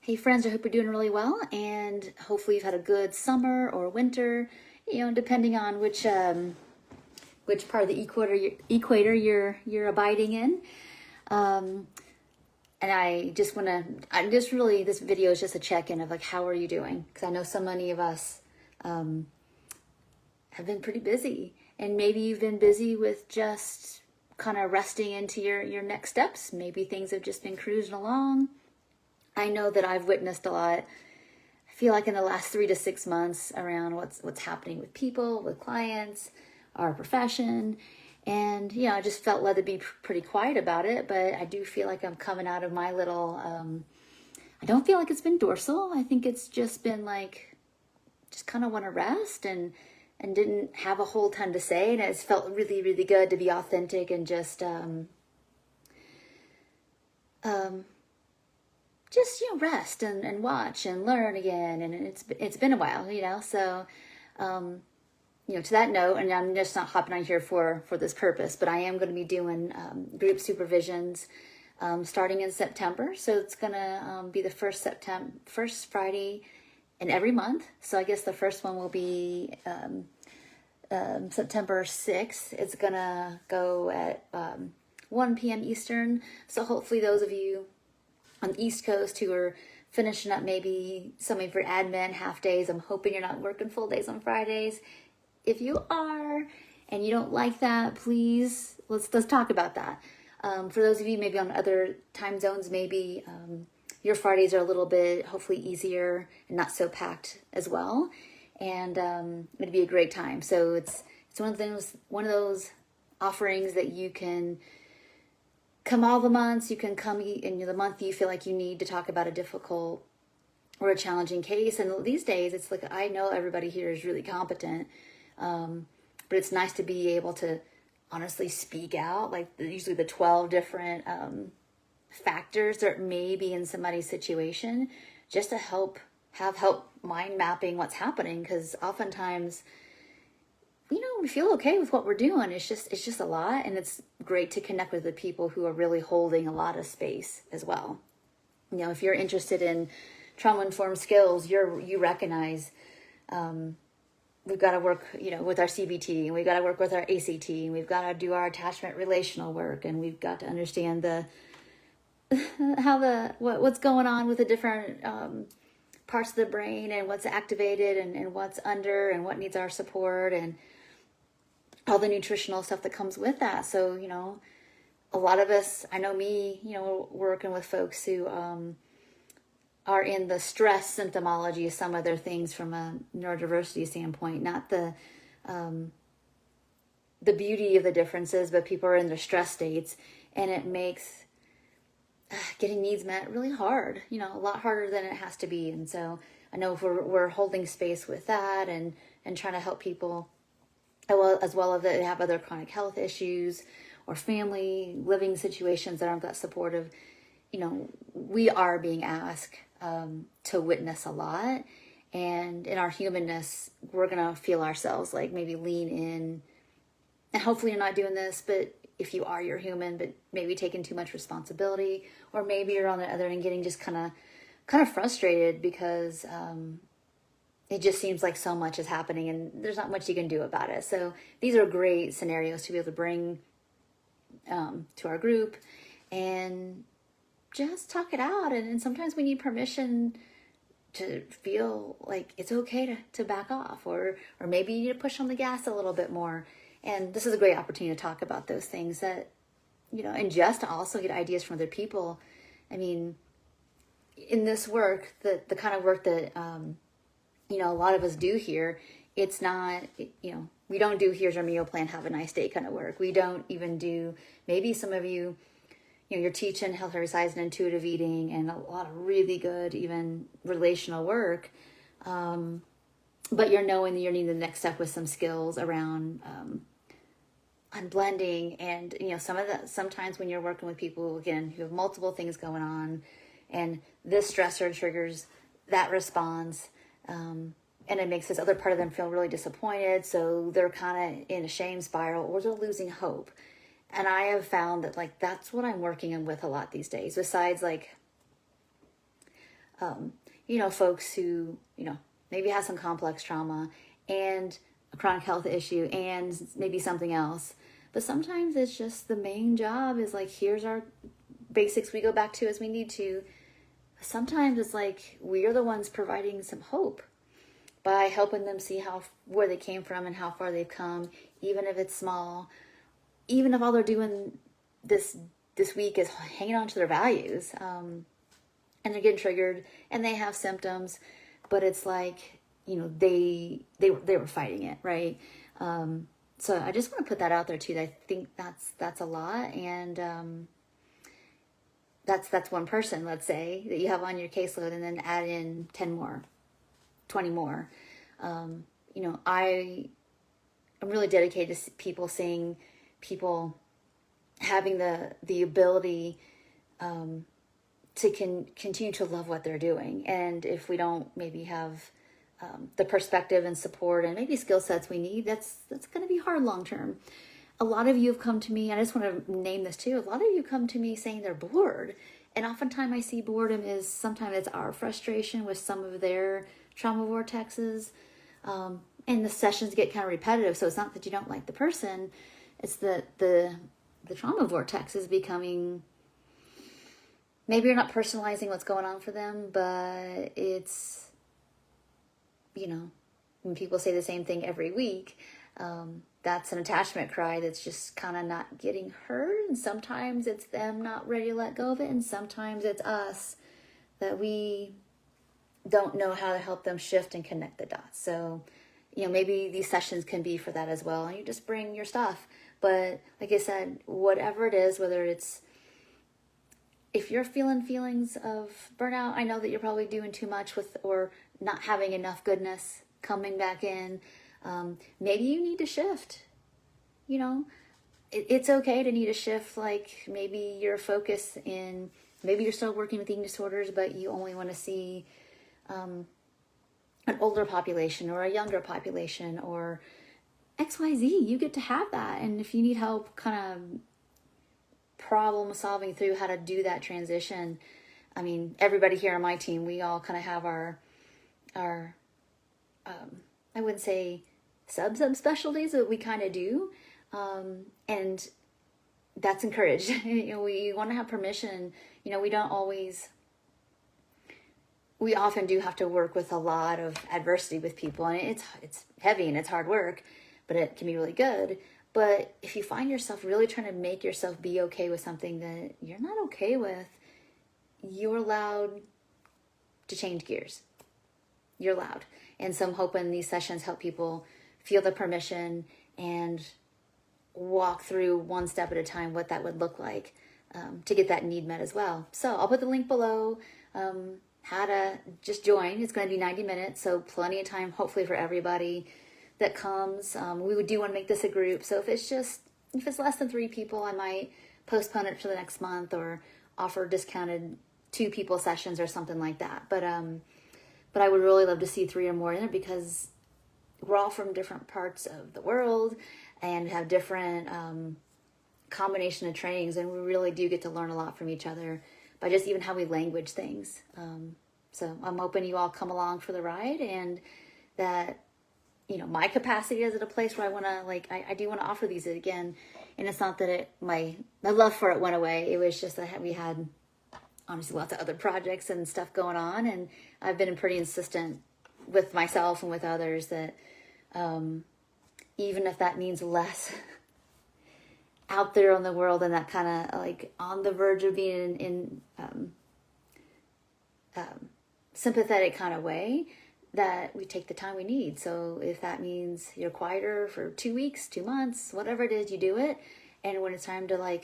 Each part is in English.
Hey friends, I hope you're doing really well, and hopefully you've had a good summer or winter, depending on which part of the equator you're abiding in. Um, and this video is just a check-in of like, how are you doing? Because I know so many of us have been pretty busy, and maybe you've been busy with just kind of resting into your next steps. Maybe things have just been cruising along. I know that I've witnessed a lot. I feel like in the last 3 to 6 months around what's happening with people, with clients, our profession. And, I just felt led to be pretty quiet about it, but I do feel like I'm coming out of my little, I don't feel like it's been dorsal. I think it's just been like, just kind of want to rest and didn't have a whole ton to say. And it's felt really, really good to be authentic and just rest and watch and learn again. And it's been a while, so to that note, and I'm just not hopping on here for this purpose, but I am going to be doing group supervisions starting in September. So it's going to be the first Friday in every month. So I guess the first one will be September 6th. It's going to go at 1 p.m. Eastern. So hopefully those of you on the East Coast who are finishing up maybe some of your admin half days, I'm hoping you're not working full days on Fridays. If you are and you don't like that, please let's talk about that. For those of you maybe on other time zones, maybe your Fridays are a little bit hopefully easier and not so packed as well, and it'd be a great time. So it's one of those offerings that you can come all the months. You can come in the month you feel like you need to talk about a difficult or a challenging case. And these days, it's like, I know everybody here is really competent, but it's nice to be able to honestly speak out, like usually the 12 different factors that may be in somebody's situation, just to help mind mapping what's happening. Because oftentimes, we feel okay with what we're doing. It's just a lot, and it's great to connect with the people who are really holding a lot of space as well. If you're interested in trauma-informed skills, you recognize we've got to work, with our CBT, and we've got to work with our ACT, and we've got to do our attachment relational work, and we've got to understand what's going on with the different parts of the brain, and what's activated and what's under, and what needs our support, and all the nutritional stuff that comes with that. So, a lot of us, I know me, working with folks who are in the stress symptomology of some other things from a neurodiversity standpoint, not the beauty of the differences, but people are in their stress states, and it makes getting needs met really hard, a lot harder than it has to be. And so I know if we're holding space with that and trying to help people as well as they have other chronic health issues or family living situations that aren't that supportive, we are being asked to witness a lot. And in our humanness, we're going to feel ourselves like maybe lean in. And hopefully you're not doing this, but if you are, you're human, but maybe taking too much responsibility, or maybe you're on the other end getting just kind of frustrated because it just seems like so much is happening and there's not much you can do about it. So these are great scenarios to be able to bring to our group and just talk it out. And sometimes we need permission to feel like it's okay to back off, or maybe you need to push on the gas a little bit more. And this is a great opportunity to talk about those things that, and just to also get ideas from other people. I mean, in this work, the kind of work that, a lot of us do here, it's not, we don't do here's our meal plan, have a nice day kind of work. We don't even do, maybe some of you, you're teaching health exercise and intuitive eating and a lot of really good, even relational work. But you're knowing that you're needing the next step with some skills around unblending. And, sometimes when you're working with people, again, who have multiple things going on, and this stressor triggers that response, and it makes this other part of them feel really disappointed. So they're kind of in a shame spiral, or they're losing hope. And I have found that, that's what I'm working with a lot these days, besides, folks who, maybe have some complex trauma and a chronic health issue and maybe something else. But sometimes it's just the main job is like, here's our basics we go back to as we need to. Sometimes it's like we are the ones providing some hope by helping them see where they came from and how far they've come, even if it's small, even if all they're doing this week is hanging on to their values, and they're getting triggered and they have symptoms, but it's like, they were fighting it, right? So I just want to put that out there too. I think that's a lot, and that's one person, let's say, that you have on your caseload, and then add in 10 more, 20 more. I'm really dedicated to people seeing people having the ability to continue to love what they're doing. And if we don't maybe have the perspective and support and maybe skill sets we need, that's going to be hard long term. A lot of you have come to me, and I just want to name this too, a lot of you come to me saying they're bored. And oftentimes I see boredom is sometimes it's our frustration with some of their trauma vortexes. And the sessions get kind of repetitive. So it's not that you don't like the person. It's that the trauma vortex is becoming, maybe you're not personalizing what's going on for them, but it's, when people say the same thing every week, that's an attachment cry that's just kind of not getting heard. And sometimes it's them not ready to let go of it. And sometimes it's us that we don't know how to help them shift and connect the dots. So, maybe these sessions can be for that as well. And you just bring your stuff. But like I said, whatever it is, whether it's, if you're feeling feelings of burnout, I know that you're probably doing too much or not having enough goodness coming back in. Maybe you need to shift. It's okay to need a shift. Like maybe your focus maybe you're still working with eating disorders, but you only want to see an older population or a younger population or XYZ. You get to have that. And if you need help kind of problem solving through how to do that transition, everybody here on my team, we all kind of have our I wouldn't say subspecialties, but we kind of do. And that's encouraged. We want to have permission. We often do have to work with a lot of adversity with people, and it's heavy and it's hard work, but it can be really good. But if you find yourself really trying to make yourself be okay with something that you're not okay with, you're allowed to change gears. You're allowed. And so I'm hoping these sessions help people feel the permission and walk through one step at a time what that would look like to get that need met as well. So I'll put the link below, how to just join. It's going to be 90 minutes, so plenty of time, hopefully, for everybody that comes. We do want to make this a group, so if it's less than 3 people, I might postpone it for the next month or offer discounted 2 people sessions or something like that. But I would really love to see 3 or more in it, because we're all from different parts of the world and have different combination of trainings, and we really do get to learn a lot from each other by just even how we language things. So I'm hoping you all come along for the ride, and that, my capacity is at a place where I want to, I do want to offer these again. And it's not that my love for it went away. It was just that we had obviously lots of other projects and stuff going on. And I've been pretty insistent with myself and with others that even if that means less out there in the world and that kind of on the verge of being in sympathetic kind of way, that we take the time we need. So if that means you're quieter for 2 weeks, 2 months, whatever it is, you do it. And when it's time to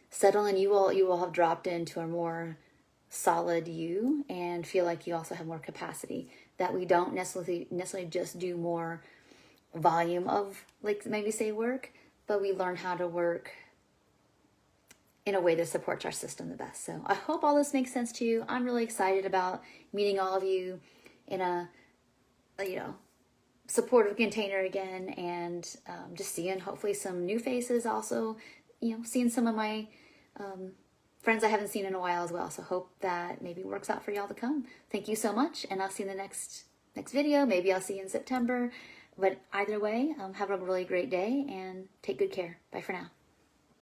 settle in, you will have dropped into a more solid you and feel like you also have more capacity, that we don't necessarily just do more volume of maybe say work, but we learn how to work in a way that supports our system the best. So I hope all this makes sense to you. I'm really excited about meeting all of you in a supportive container again, and just seeing hopefully some new faces, also seeing some of my friends I haven't seen in a while as well. So hope that maybe works out for y'all to come. Thank you so much, and I'll see you in the next video. Maybe I'll see you in September. But either way, have a really great day and take good care. Bye for now.